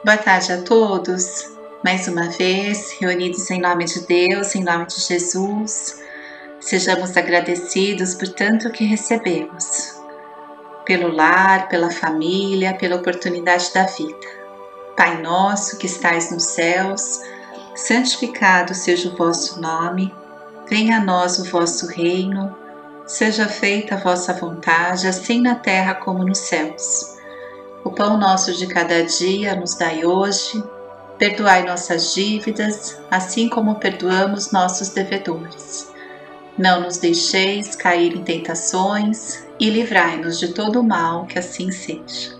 Boa tarde a todos. Mais uma vez, reunidos em nome de Deus, em nome de Jesus, sejamos agradecidos por tanto que recebemos, pelo lar, pela família, pela oportunidade da vida. Pai nosso que estais nos céus, santificado seja o vosso nome, venha a nós o vosso reino, seja feita a vossa vontade, assim na terra como nos céus. O pão nosso de cada dia nos dai hoje, perdoai nossas dívidas, assim como perdoamos nossos devedores. Não nos deixeis cair em tentações e livrai-nos de todo o mal, que assim seja.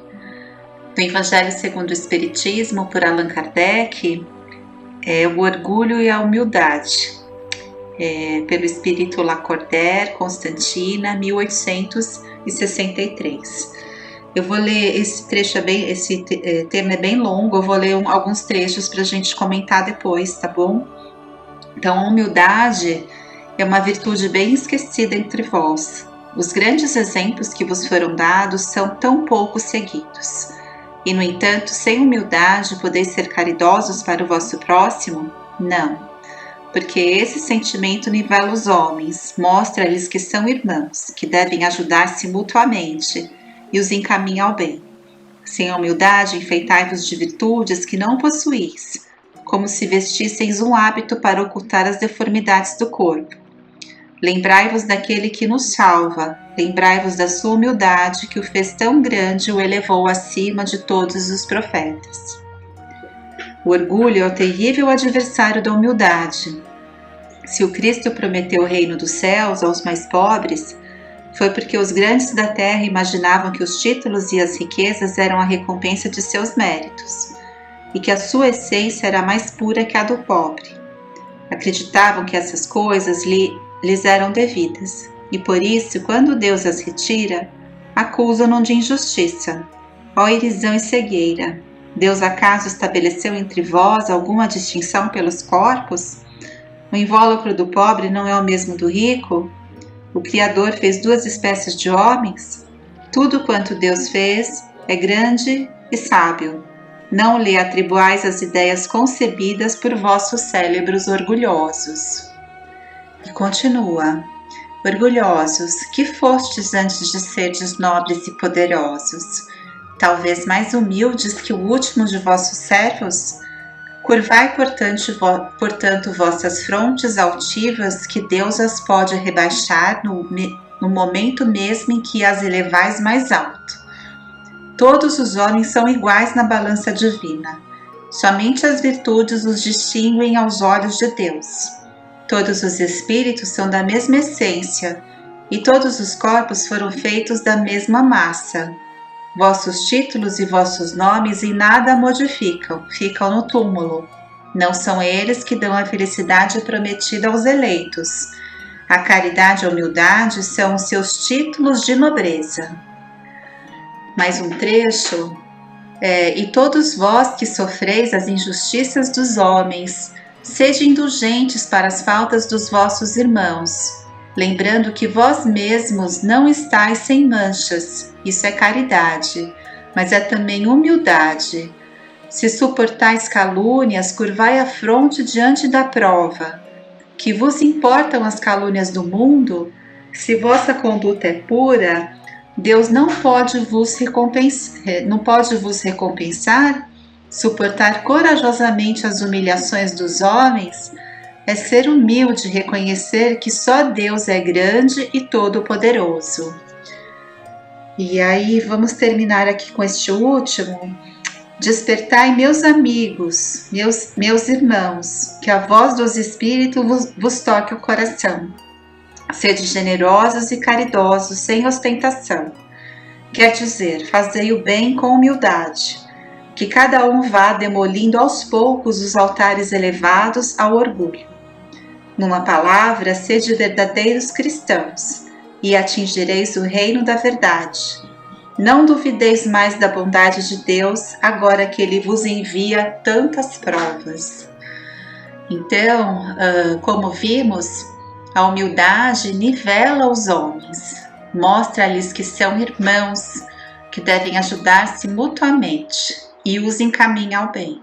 Do Evangelho segundo o Espiritismo, por Allan Kardec, o orgulho e a humildade. Pelo Espírito Lacordaire, Constantina, 1863. Eu vou ler esse trecho, esse tema é bem longo, eu vou ler alguns trechos para a gente comentar depois, tá bom? Então, a humildade é uma virtude bem esquecida entre vós. Os grandes exemplos que vos foram dados são tão pouco seguidos. E, no entanto, sem humildade, podeis ser caridosos para o vosso próximo? Não. Porque esse sentimento nivela os homens, mostra-lhes que são irmãos, que devem ajudar-se mutuamente, e os encaminha ao bem. Sem a humildade, enfeitai-vos de virtudes que não possuís, como se vestisseis um hábito para ocultar as deformidades do corpo. Lembrai-vos daquele que nos salva, lembrai-vos da sua humildade que o fez tão grande e o elevou acima de todos os profetas. O orgulho é o terrível adversário da humildade. Se o Cristo prometeu o reino dos céus aos mais pobres, foi porque os grandes da terra imaginavam que os títulos e as riquezas eram a recompensa de seus méritos, e que a sua essência era mais pura que a do pobre. Acreditavam que essas coisas lhes eram devidas, e por isso, quando Deus as retira, acusam-no de injustiça. Ó irisão e cegueira! Deus acaso estabeleceu entre vós alguma distinção pelos corpos? O invólucro do pobre não é o mesmo do rico? O Criador fez duas espécies de homens? Tudo quanto Deus fez é grande e sábio. Não lhe atribuais as ideias concebidas por vossos cérebros orgulhosos. E continua. Orgulhosos, que fostes antes de serdes nobres e poderosos? Talvez mais humildes que o último de vossos servos? Curvai, portanto, vossas frontes altivas, que Deus as pode rebaixar no momento mesmo em que as elevais mais alto. Todos os homens são iguais na balança divina. Somente as virtudes os distinguem aos olhos de Deus. Todos os espíritos são da mesma essência, e todos os corpos foram feitos da mesma massa. Vossos títulos e vossos nomes em nada modificam, ficam no túmulo. Não são eles que dão a felicidade prometida aos eleitos. A caridade e a humildade são os seus títulos de nobreza. Mais um trecho. E todos vós que sofreis as injustiças dos homens, sede indulgentes para as faltas dos vossos irmãos, lembrando que vós mesmos não estáis sem manchas. Isso é caridade, mas é também humildade. Se suportais calúnias, curvai a fronte diante da prova. Que vos importam as calúnias do mundo? Se vossa conduta é pura, Deus não pode vos recompensar? Suportar corajosamente as humilhações dos homens é ser humilde e reconhecer que só Deus é grande e todo-poderoso. E aí vamos terminar aqui com este último. Despertai, meus amigos, meus irmãos, que a voz dos Espíritos vos toque o coração. Sede generosos e caridosos, sem ostentação. Quer dizer, fazei o bem com humildade. Que cada um vá demolindo aos poucos os altares elevados ao orgulho. Numa palavra, sede verdadeiros cristãos, e atingireis o reino da verdade. Não duvideis mais da bondade de Deus, agora que Ele vos envia tantas provas. Então, como vimos, a humildade nivela os homens, mostra-lhes que são irmãos, que devem ajudar-se mutuamente. e os encaminha ao bem.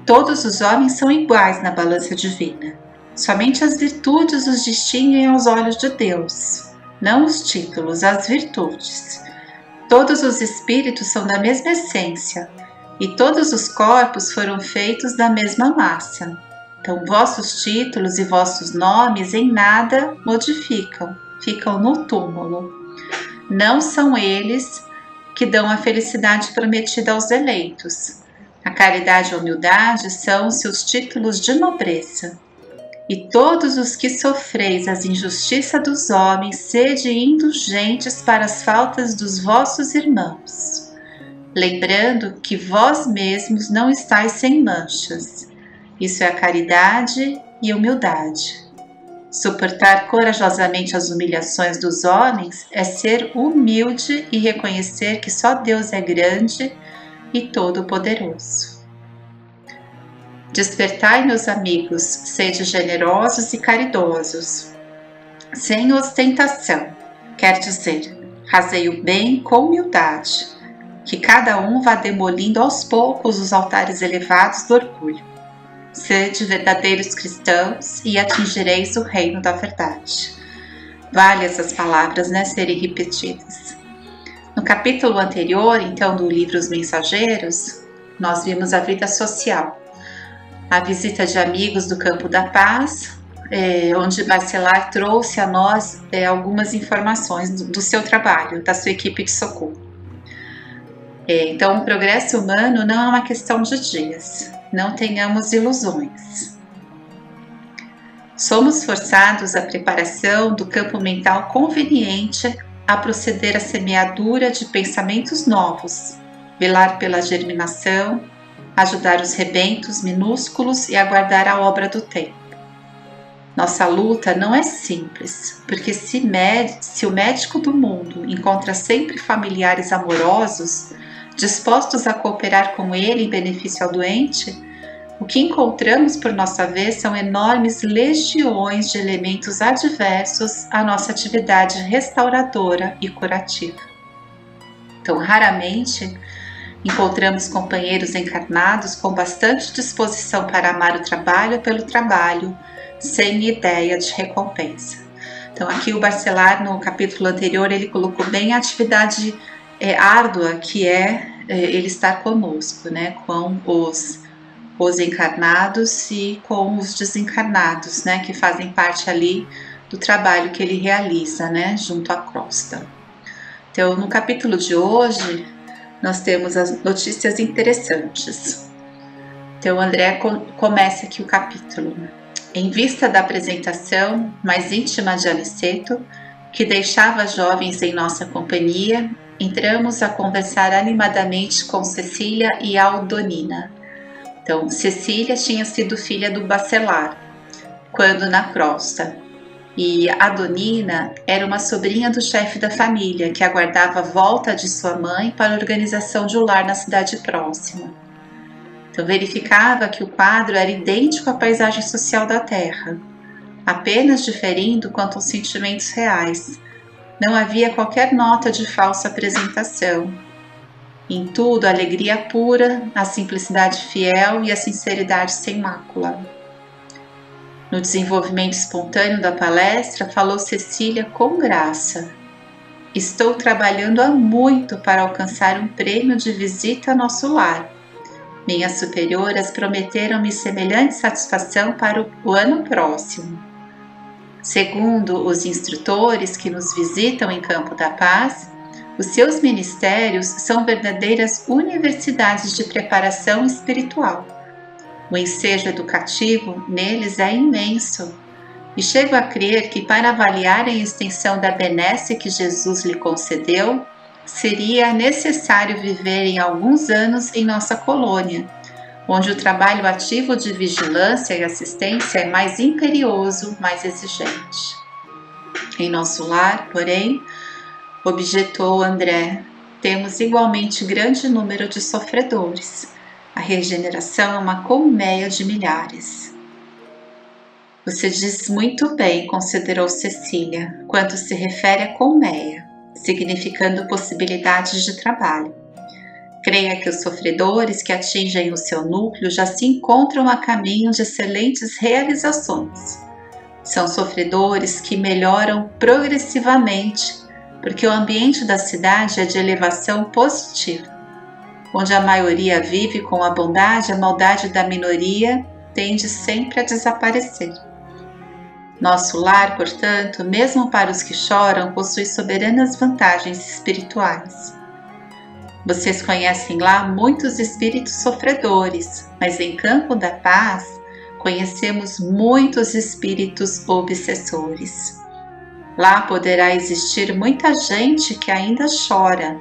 Todos os homens são iguais na balança divina. Somente as virtudes os distinguem aos olhos de Deus, não os títulos, as virtudes. Todos os espíritos são da mesma essência, e todos os corpos foram feitos da mesma massa. Então, vossos títulos e vossos nomes em nada modificam, ficam no túmulo. Não são eles que dão a felicidade prometida aos eleitos. A caridade e a humildade são seus títulos de nobreza. E todos os que sofreis as injustiças dos homens, sede indulgentes para as faltas dos vossos irmãos, lembrando que vós mesmos não estáis sem manchas. Isso é a caridade e a humildade. Suportar corajosamente as humilhações dos homens é ser humilde e reconhecer que só Deus é grande e todo-poderoso. Despertai, meus amigos, sede generosos e caridosos, sem ostentação, quer dizer, fazei o bem com humildade, que cada um vá demolindo aos poucos os altares elevados do orgulho. Sede verdadeiros cristãos e atingireis o reino da verdade. Vale essas palavras, serem repetidas. No capítulo anterior, então, do livro Os Mensageiros, nós vimos a vida social, a visita de amigos do Campo da Paz, onde Baccelar trouxe a nós algumas informações do seu trabalho, da sua equipe de socorro. Então, o progresso humano não é uma questão de dias, não tenhamos ilusões. Somos forçados à preparação do campo mental conveniente a proceder à semeadura de pensamentos novos, velar pela germinação, ajudar os rebentos minúsculos e aguardar a obra do tempo. Nossa luta não é simples, porque se o médico do mundo encontra sempre familiares amorosos, dispostos a cooperar com ele em benefício ao doente, o que encontramos por nossa vez são enormes legiões de elementos adversos à nossa atividade restauradora e curativa. Então, raramente encontramos companheiros encarnados com bastante disposição para amar o trabalho pelo trabalho, sem ideia de recompensa. Então, aqui o Baccelar, no capítulo anterior, ele colocou bem a atividade árdua que é ele estar conosco, com os encarnados e com os desencarnados, que fazem parte ali do trabalho que ele realiza, junto à crosta. Então, no capítulo de hoje, nós temos as notícias interessantes. Então, André começa aqui o capítulo. Em vista da apresentação mais íntima de Aniceto, que deixava jovens em nossa companhia, entramos a conversar animadamente com Cecília e Aldonina. Então, Cecília tinha sido filha do Baccelar, quando na crosta, e Aldonina era uma sobrinha do chefe da família, que aguardava a volta de sua mãe para a organização de um lar na cidade próxima. Então, verificava que o quadro era idêntico à paisagem social da Terra, apenas diferindo quanto aos sentimentos reais. Não havia qualquer nota de falsa apresentação. Em tudo, a alegria pura, a simplicidade fiel e a sinceridade sem mácula. No desenvolvimento espontâneo da palestra, falou Cecília com graça. Estou trabalhando há muito para alcançar um prêmio de visita a nosso lar. Minhas superioras prometeram-me semelhante satisfação para o ano próximo. Segundo os instrutores que nos visitam em Campo da Paz, os seus ministérios são verdadeiras universidades de preparação espiritual. O ensejo educativo neles é imenso, e chego a crer que para avaliarem a extensão da benesse que Jesus lhe concedeu, seria necessário viverem alguns anos em nossa colônia, onde o trabalho ativo de vigilância e assistência é mais imperioso, mais exigente. Em nosso lar, porém, objetou André, temos igualmente grande número de sofredores. A regeneração é uma colmeia de milhares. Você diz muito bem, considerou Cecília, quando se refere a colmeia, significando possibilidades de trabalho. Creia que os sofredores que atingem o seu núcleo já se encontram a caminho de excelentes realizações. São sofredores que melhoram progressivamente, porque o ambiente da cidade é de elevação positiva. Onde a maioria vive com a bondade, a maldade da minoria tende sempre a desaparecer. Nosso lar, portanto, mesmo para os que choram, possui soberanas vantagens espirituais. Vocês conhecem lá muitos espíritos sofredores, mas em Campo da Paz conhecemos muitos espíritos obsessores. Lá poderá existir muita gente que ainda chora,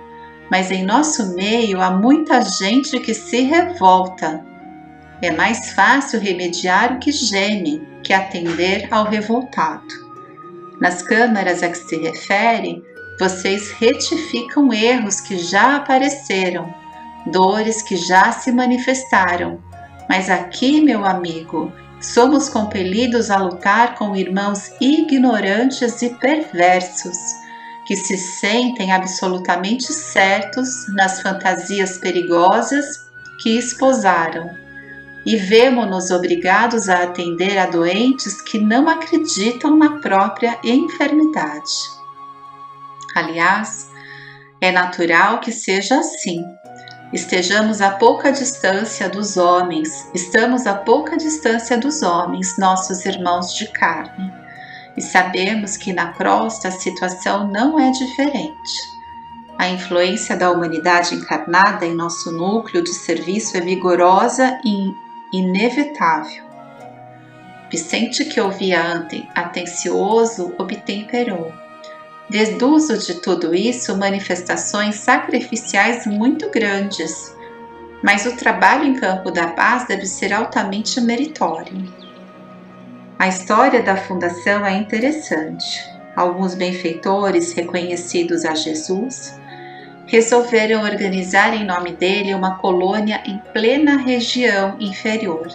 mas em nosso meio há muita gente que se revolta. É mais fácil remediar o que geme que atender ao revoltado. Nas câmaras a que se refere, vocês retificam erros que já apareceram, dores que já se manifestaram. Mas aqui, meu amigo, somos compelidos a lutar com irmãos ignorantes e perversos, que se sentem absolutamente certos nas fantasias perigosas que esposaram, e vemo-nos obrigados a atender a doentes que não acreditam na própria enfermidade. Aliás, é natural que seja assim. Estamos a pouca distância dos homens, nossos irmãos de carne, e sabemos que na crosta a situação não é diferente. A influência da humanidade encarnada em nosso núcleo de serviço é vigorosa e inevitável. Vicente, que ouvia atencioso, obtemperou. Deduzo de tudo isso manifestações sacrificiais muito grandes, mas o trabalho em Campo da Paz deve ser altamente meritório. A história da fundação é interessante. Alguns benfeitores reconhecidos a Jesus resolveram organizar em nome dele uma colônia em plena região inferior,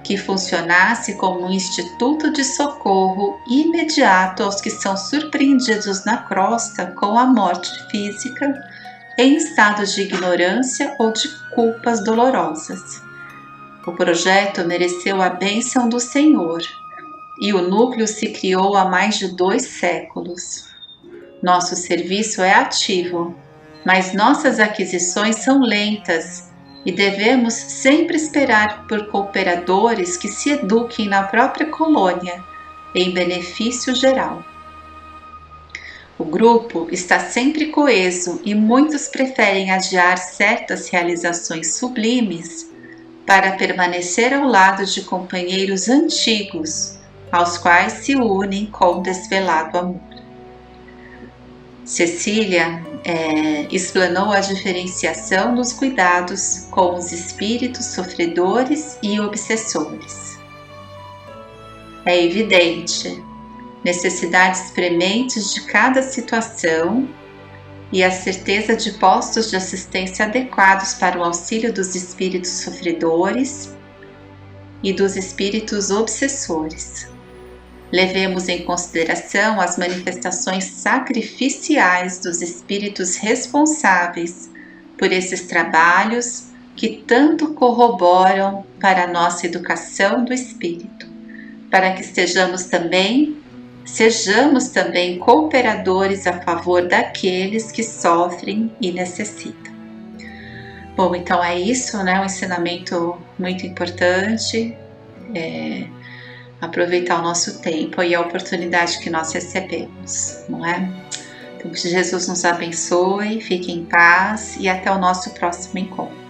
que funcionasse como um instituto de socorro imediato aos que são surpreendidos na crosta com a morte física, em estados de ignorância ou de culpas dolorosas. O projeto mereceu a bênção do Senhor e o núcleo se criou há mais de 2 séculos. Nosso serviço é ativo, mas nossas aquisições são lentas e devemos sempre esperar por cooperadores que se eduquem na própria colônia, em benefício geral. O grupo está sempre coeso e muitos preferem adiar certas realizações sublimes para permanecer ao lado de companheiros antigos, aos quais se unem com desvelado amor. Cecília explanou a diferenciação dos cuidados com os espíritos sofredores e obsessores. É evidente, necessidades prementes de cada situação e a certeza de postos de assistência adequados para o auxílio dos espíritos sofredores e dos espíritos obsessores. Levemos em consideração as manifestações sacrificiais dos espíritos responsáveis por esses trabalhos que tanto corroboram para a nossa educação do espírito, para que sejamos também cooperadores a favor daqueles que sofrem e necessitam. Bom, então é isso, né? Um ensinamento muito importante. Aproveitar o nosso tempo e a oportunidade que nós recebemos, não é? Então, que Jesus nos abençoe, fique em paz e até o nosso próximo encontro.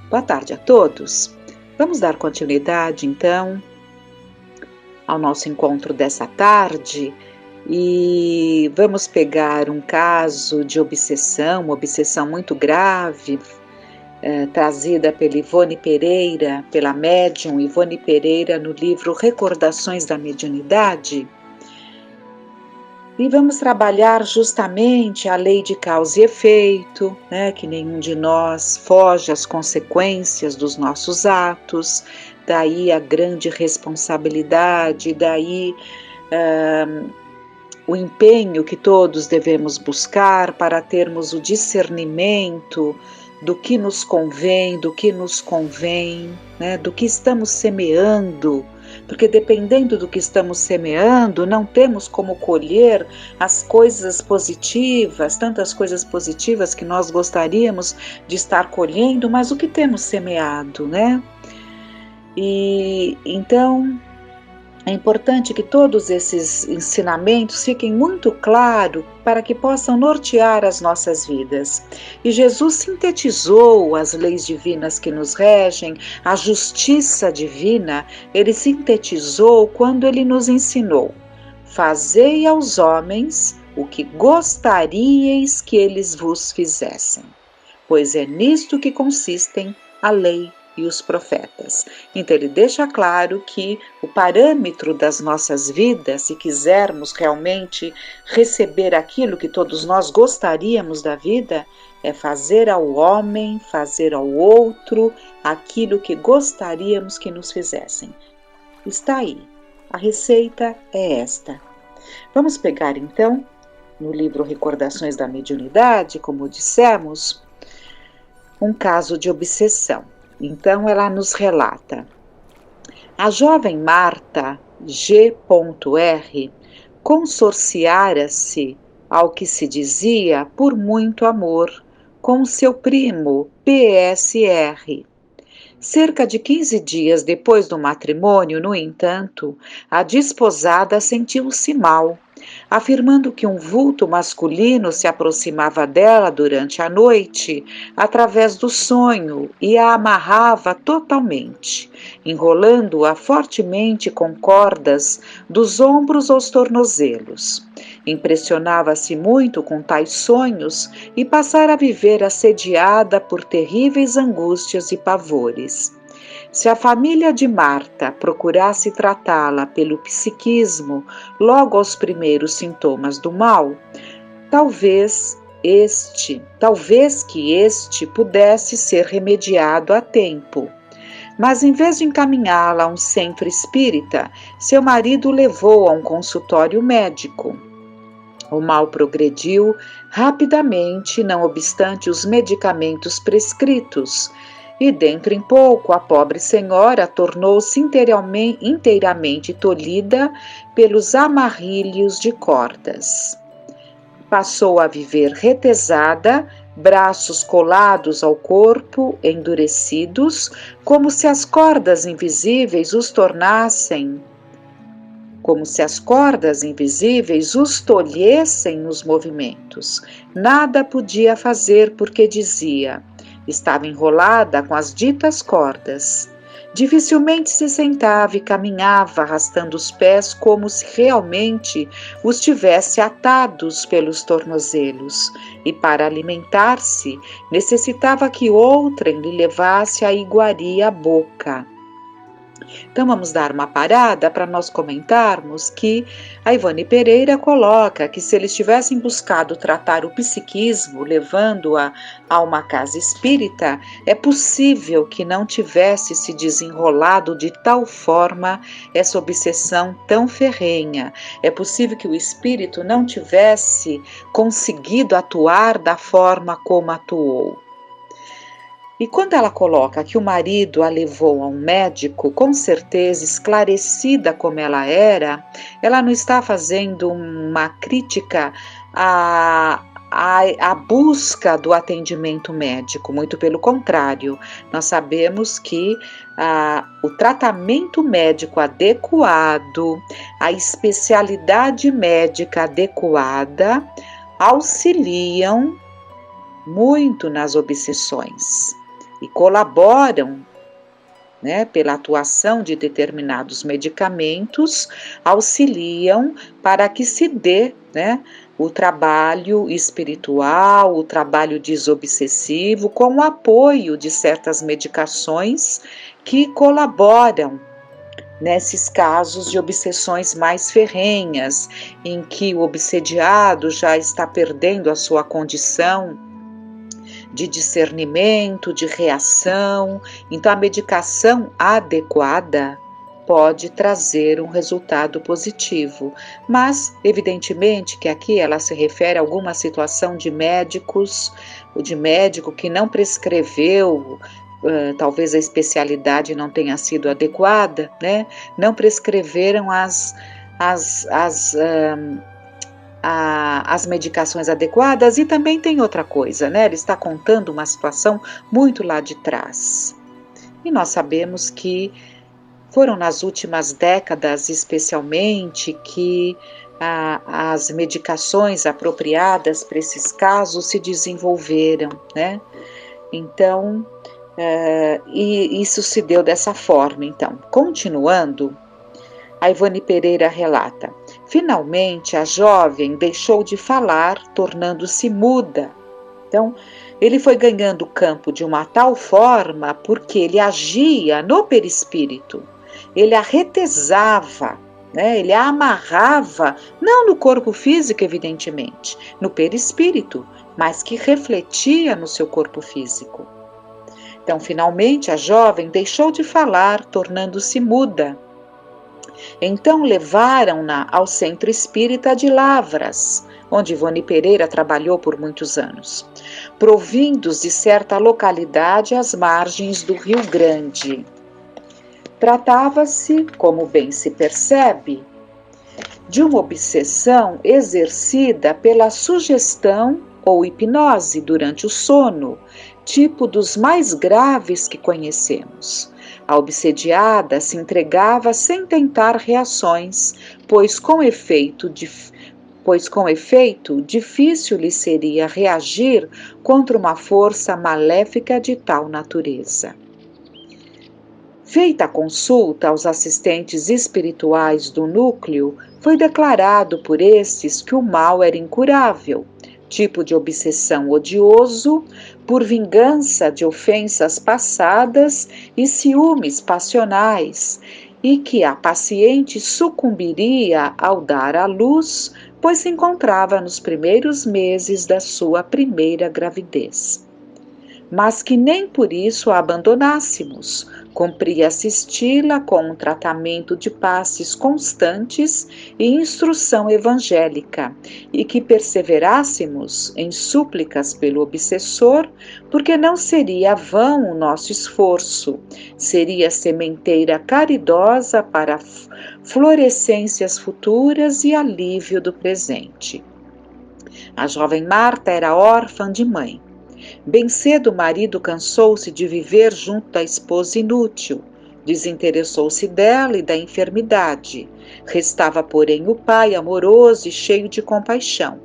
Boa tarde a todos. Vamos dar continuidade, então, ao nosso encontro dessa tarde e vamos pegar um caso de obsessão, uma obsessão muito grave, trazida pela Ivone Pereira, pela médium Ivone Pereira, no livro Recordações da Mediunidade. E vamos trabalhar justamente a lei de causa e efeito, né? Que nenhum de nós foge às consequências dos nossos atos, daí a grande responsabilidade, daí o empenho que todos devemos buscar para termos o discernimento do que nos convém, do que nos convém, né? Do que estamos semeando, porque dependendo do que estamos semeando, não temos como colher as coisas positivas, tantas coisas positivas que nós gostaríamos de estar colhendo, mas o que temos semeado, né? E então é importante que todos esses ensinamentos fiquem muito claros para que possam nortear as nossas vidas. E Jesus sintetizou as leis divinas que nos regem, a justiça divina, ele sintetizou quando ele nos ensinou: fazei aos homens o que gostaríeis que eles vos fizessem, pois é nisto que consistem a lei e os profetas. Então ele deixa claro que o parâmetro das nossas vidas, se quisermos realmente receber aquilo que todos nós gostaríamos da vida, é fazer ao homem, fazer ao outro aquilo que gostaríamos que nos fizessem. Está aí. A receita é esta. Vamos pegar então, no livro Recordações da Mediunidade, como dissemos, um caso de obsessão. Então ela nos relata: a jovem Marta G.R. consorciara-se, ao que se dizia, por muito amor, com seu primo P.S.R. Cerca de 15 dias depois do matrimônio, no entanto, a desposada sentiu-se mal, afirmando que um vulto masculino se aproximava dela durante a noite, através do sonho, e a amarrava totalmente, enrolando-a fortemente com cordas dos ombros aos tornozelos. Impressionava-se muito com tais sonhos e passara a viver assediada por terríveis angústias e pavores. Se a família de Marta procurasse tratá-la pelo psiquismo logo aos primeiros sintomas do mal, talvez que este pudesse ser remediado a tempo. Mas em vez de encaminhá-la a um centro espírita, seu marido levou a um consultório médico. O mal progrediu rapidamente, não obstante os medicamentos prescritos, e dentro em pouco a pobre senhora tornou-se inteiramente tolhida pelos amarrilhos de cordas. Passou a viver retesada, braços colados ao corpo, endurecidos, como se as cordas invisíveis os tolhessem nos movimentos. Nada podia fazer porque dizia: estava enrolada com as ditas cordas. Dificilmente se sentava e caminhava arrastando os pés como se realmente os tivesse atados pelos tornozelos, e para alimentar-se necessitava que outrem lhe levasse a iguaria à boca. Então vamos dar uma parada para nós comentarmos que a Ivone Pereira coloca que se eles tivessem buscado tratar o psiquismo, levando-a a uma casa espírita, é possível que não tivesse se desenrolado de tal forma essa obsessão tão ferrenha. É possível que o espírito não tivesse conseguido atuar da forma como atuou. E quando ela coloca que o marido a levou a um médico, com certeza, esclarecida como ela era, ela não está fazendo uma crítica à busca do atendimento médico, muito pelo contrário. Nós sabemos que o tratamento médico adequado, a especialidade médica adequada, auxiliam muito nas obsessões e colaboram, né, pela atuação de determinados medicamentos, auxiliam para que se dê, né, o trabalho espiritual, o trabalho desobsessivo, com o apoio de certas medicações que colaboram nesses casos de obsessões mais ferrenhas, em que o obsediado já está perdendo a sua condição de discernimento, de reação. Então, a medicação adequada pode trazer um resultado positivo, mas evidentemente que aqui ela se refere a alguma situação de médicos, ou de médico que não prescreveu, talvez a especialidade não tenha sido adequada, né? Não prescreveram as medicações adequadas. E também tem outra coisa, né? Ele está contando uma situação muito lá de trás. E nós sabemos que foram nas últimas décadas, especialmente, que as medicações apropriadas para esses casos se desenvolveram, né? Então, e isso se deu dessa forma. Então, continuando, a Ivone Pereira relata: finalmente a jovem deixou de falar, tornando-se muda. Então, ele foi ganhando campo de uma tal forma porque ele agia no perispírito, ele a retesava, né? Ele a amarrava, não no corpo físico, evidentemente, no perispírito, mas que refletia no seu corpo físico. Então, finalmente, a jovem deixou de falar, tornando-se muda. Então, levaram-na ao Centro Espírita de Lavras, onde Ivone Pereira trabalhou por muitos anos, provindos de certa localidade às margens do Rio Grande. Tratava-se, como bem se percebe, de uma obsessão exercida pela sugestão ou hipnose durante o sono, tipo dos mais graves que conhecemos. A obsediada se entregava sem tentar reações, pois com efeito difícil lhe seria reagir contra uma força maléfica de tal natureza. Feita a consulta aos assistentes espirituais do núcleo, foi declarado por estes que o mal era incurável, tipo de obsessão odioso, por vingança de ofensas passadas e ciúmes passionais, e que a paciente sucumbiria ao dar à luz, pois se encontrava nos primeiros meses da sua primeira gravidez. Mas que nem por isso a abandonássemos, cumpria assisti-la com um tratamento de passes constantes e instrução evangélica, e que perseverássemos em súplicas pelo obsessor, porque não seria vão o nosso esforço, seria sementeira caridosa para florescências futuras e alívio do presente. A jovem Marta era órfã de mãe. Bem cedo o marido cansou-se de viver junto da esposa inútil, desinteressou-se dela e da enfermidade. Restava, porém, o pai amoroso e cheio de compaixão.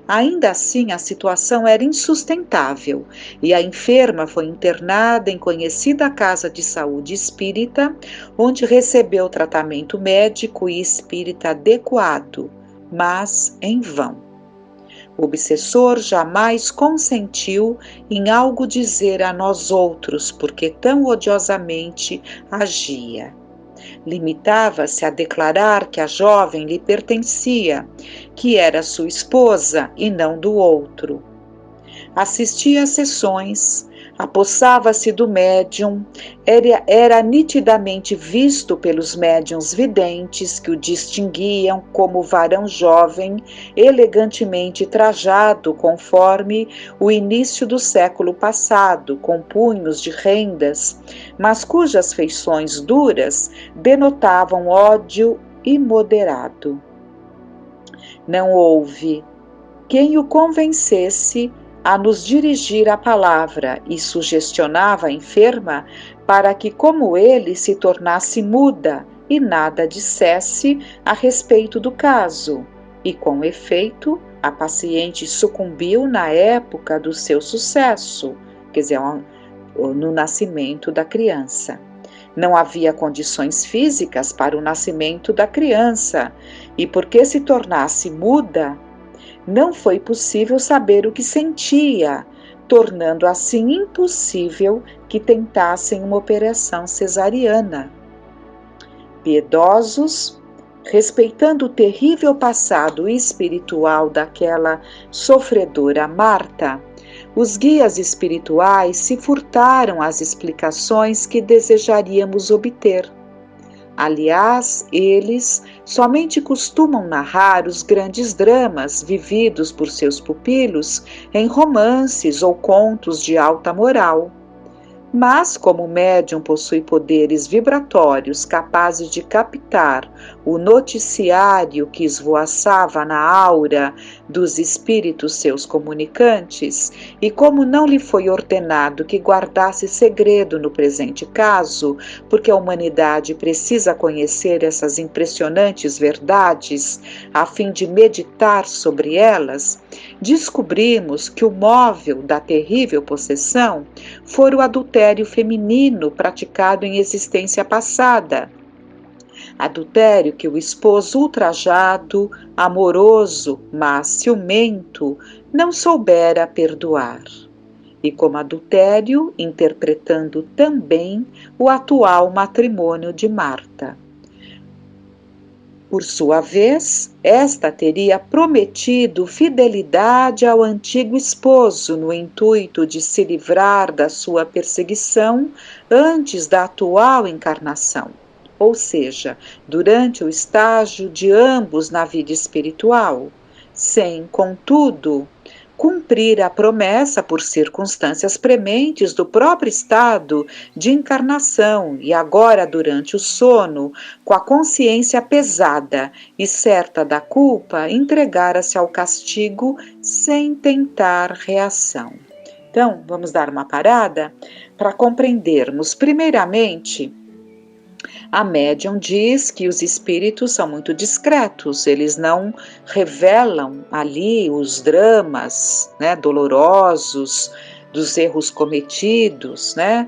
Ainda assim, a situação era insustentável e a enferma foi internada em conhecida casa de saúde espírita, onde recebeu tratamento médico e espírita adequado, mas em vão. O obsessor jamais consentiu em algo dizer a nós outros, porque tão odiosamente agia. Limitava-se a declarar que a jovem lhe pertencia, que era sua esposa e não do outro. Assistia às sessões, apossava-se do médium, era nitidamente visto pelos médiuns videntes que o distinguiam como varão jovem, elegantemente trajado conforme o início do século passado, com punhos de rendas, mas cujas feições duras denotavam ódio imoderado. Não houve quem o convencesse a nos dirigir a palavra e sugestionava a enferma para que, como ele, se tornasse muda e nada dissesse a respeito do caso. E, com efeito, a paciente sucumbiu na época do seu sucesso, quer dizer, no nascimento da criança. Não havia condições físicas para o nascimento da criança, e porque se tornasse muda, não foi possível saber o que sentia, tornando assim impossível que tentassem uma operação cesariana. Piedosos, respeitando o terrível passado espiritual daquela sofredora Marta, os guias espirituais se furtaram às explicações que desejaríamos obter. Aliás, eles somente costumam narrar os grandes dramas vividos por seus pupilos em romances ou contos de alta moral. Mas, como o médium possui poderes vibratórios capazes de captar o noticiário que esvoaçava na aura dos espíritos seus comunicantes, e como não lhe foi ordenado que guardasse segredo no presente caso, porque a humanidade precisa conhecer essas impressionantes verdades a fim de meditar sobre elas, descobrimos que o móvel da terrível possessão foi o adultério feminino praticado em existência passada. Adultério que o esposo ultrajado, amoroso, mas ciumento, não soubera perdoar. E como adultério, interpretando também o atual matrimônio de Marta. Por sua vez, esta teria prometido fidelidade ao antigo esposo no intuito de se livrar da sua perseguição antes da atual encarnação, ou seja, durante o estágio de ambos na vida espiritual, sem, contudo, cumprir a promessa por circunstâncias prementes do próprio estado de encarnação e agora durante o sono, com a consciência pesada e certa da culpa, entregara-se ao castigo sem tentar reação. Então, vamos dar uma parada para compreendermos, primeiramente, a médium diz que os espíritos são muito discretos, eles não revelam ali os dramas, né, dolorosos, dos erros cometidos, né,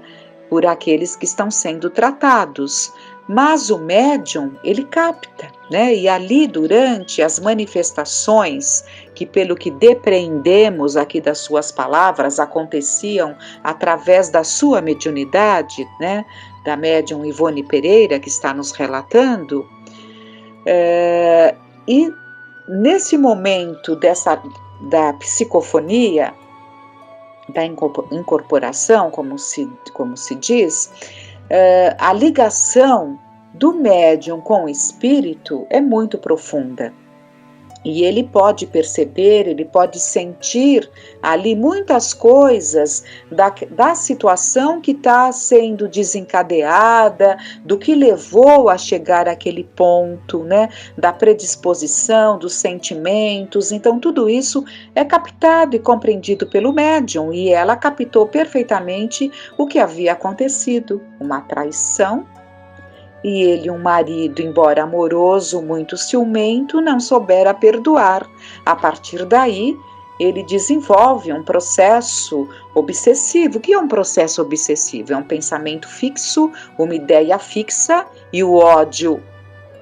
por aqueles que estão sendo tratados. Mas o médium, ele capta, né, e ali durante as manifestações, que pelo que depreendemos aqui das suas palavras, aconteciam através da sua mediunidade, né, da médium Ivone Pereira, que está nos relatando, e nesse momento da psicofonia, da incorporação, como se diz, a ligação do médium com o espírito é muito profunda. E ele pode perceber, ele pode sentir ali muitas coisas da situação que está sendo desencadeada, do que levou a chegar àquele ponto, né? Da predisposição, dos sentimentos. Então, tudo isso é captado e compreendido pelo médium, e ela captou perfeitamente o que havia acontecido, uma traição. E ele, um marido, embora amoroso, muito ciumento, não soubera perdoar. A partir daí, ele desenvolve um processo obsessivo. O que é um processo obsessivo? É um pensamento fixo, uma ideia fixa, e o ódio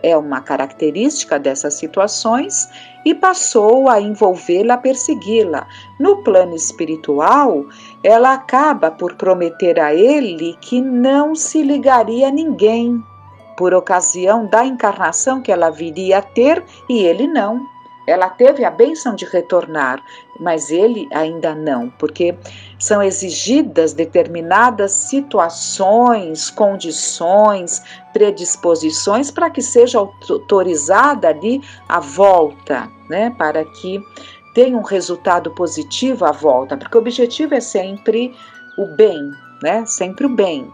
é uma característica dessas situações, e passou a envolvê-la, a persegui-la. No plano espiritual, ela acaba por prometer a ele que não se ligaria a ninguém, por ocasião da encarnação que ela viria a ter, e ele não. Ela teve a bênção de retornar, mas ele ainda não, porque são exigidas determinadas situações, condições, predisposições para que seja autorizada ali a volta, né? Para que tenha um resultado positivo a volta, porque o objetivo é sempre o bem, né? Sempre o bem.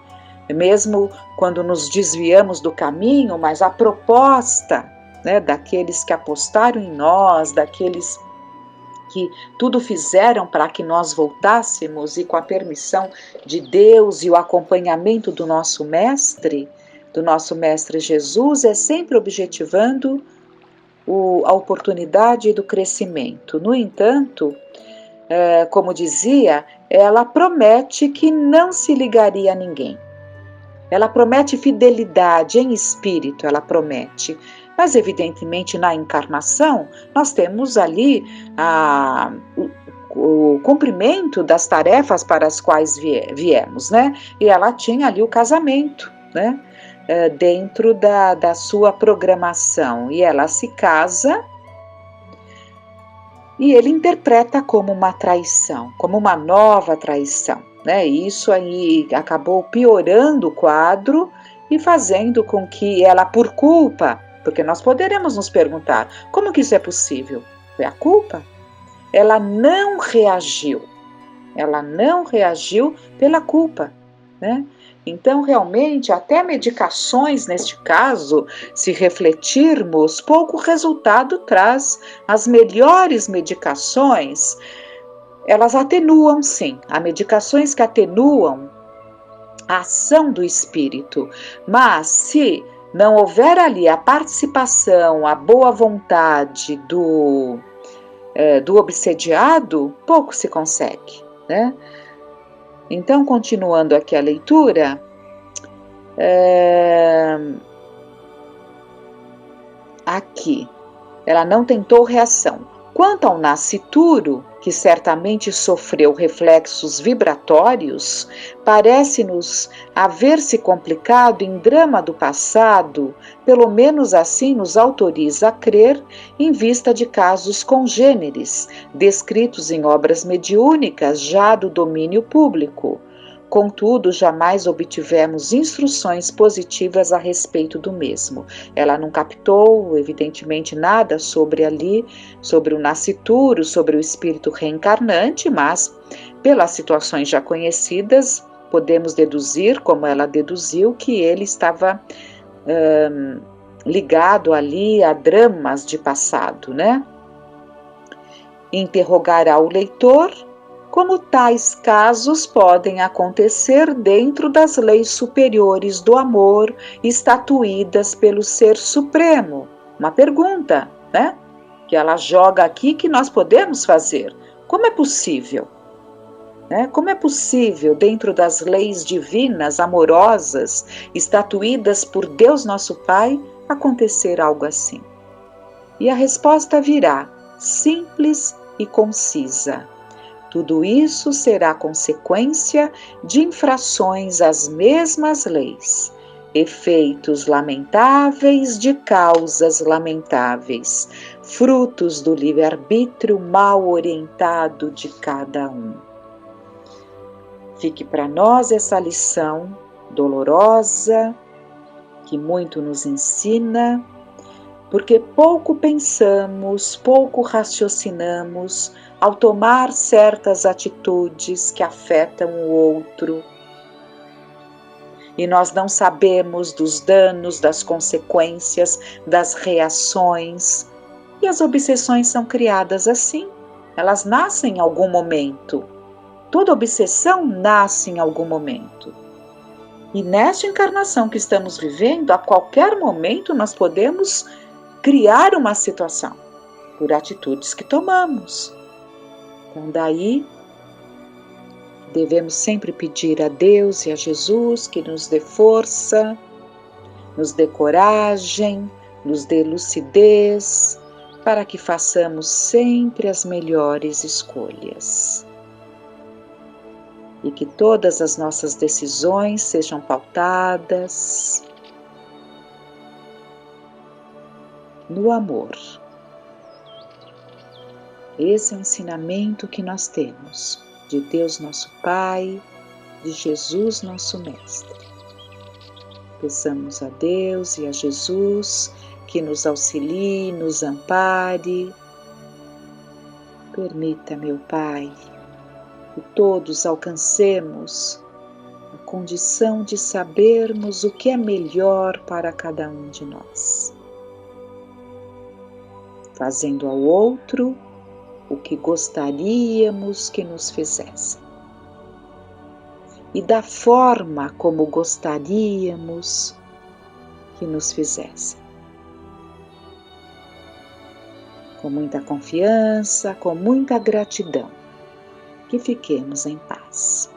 Mesmo quando nos desviamos do caminho, mas a proposta, né, daqueles que apostaram em nós, daqueles que tudo fizeram para que nós voltássemos, e com a permissão de Deus e o acompanhamento do nosso mestre Jesus, é sempre objetivando a oportunidade do crescimento. No entanto, como dizia, ela promete que não se ligaria a ninguém. Ela promete fidelidade em espírito, ela promete. Mas, evidentemente, na encarnação, nós temos ali o cumprimento das tarefas para as quais viemos, né? E ela tinha ali o casamento, né? dentro da sua programação, e ela se casa e ele interpreta como uma traição, como uma nova traição, né? E isso aí acabou piorando o quadro e fazendo com que ela, por culpa, porque nós poderemos nos perguntar, como que isso é possível? Foi a culpa? Ela não reagiu pela culpa, né? Então, realmente, até medicações, neste caso, se refletirmos, pouco resultado traz. As melhores medicações, elas atenuam, sim. Há medicações que atenuam a ação do espírito, mas se não houver ali a participação, a boa vontade do obsediado, pouco se consegue, né? Então, continuando aqui a leitura, aqui, ela não tentou reação. Quanto ao nascituro, que certamente sofreu reflexos vibratórios, parece-nos haver se complicado em drama do passado, pelo menos assim nos autoriza a crer, em vista de casos congêneres, descritos em obras mediúnicas já do domínio público. Contudo, jamais obtivemos instruções positivas a respeito do mesmo. Ela não captou, evidentemente, nada sobre o nascituro, sobre o espírito reencarnante, mas, pelas situações já conhecidas, podemos deduzir, como ela deduziu, que ele estava ligado ali a dramas de passado, né? Interrogará o leitor como tais casos podem acontecer dentro das leis superiores do amor estatuídas pelo Ser Supremo. Uma pergunta, né? Que ela joga aqui que nós podemos fazer. Como é possível? Né? Como é possível, dentro das leis divinas, amorosas, estatuídas por Deus nosso Pai, acontecer algo assim? E a resposta virá, simples e concisa. Tudo isso será consequência de infrações às mesmas leis, efeitos lamentáveis de causas lamentáveis, frutos do livre-arbítrio mal orientado de cada um. Fique para nós essa lição dolorosa, que muito nos ensina, porque pouco pensamos, pouco raciocinamos ao tomar certas atitudes que afetam o outro. E nós não sabemos dos danos, das consequências, das reações. E as obsessões são criadas assim. Elas nascem em algum momento. Toda obsessão nasce em algum momento. E nesta encarnação que estamos vivendo, a qualquer momento nós podemos criar uma situação por atitudes que tomamos. Então, daí, devemos sempre pedir a Deus e a Jesus que nos dê força, nos dê coragem, nos dê lucidez, para que façamos sempre as melhores escolhas. E que todas as nossas decisões sejam pautadas no amor. Esse é o ensinamento que nós temos de Deus nosso Pai, de Jesus nosso Mestre. Peçamos a Deus e a Jesus que nos auxilie, nos ampare. Permita, meu Pai, que todos alcancemos a condição de sabermos o que é melhor para cada um de nós, fazendo ao outro o que gostaríamos que nos fizessem e da forma como gostaríamos que nos fizessem. Com muita confiança, com muita gratidão, que fiquemos em paz.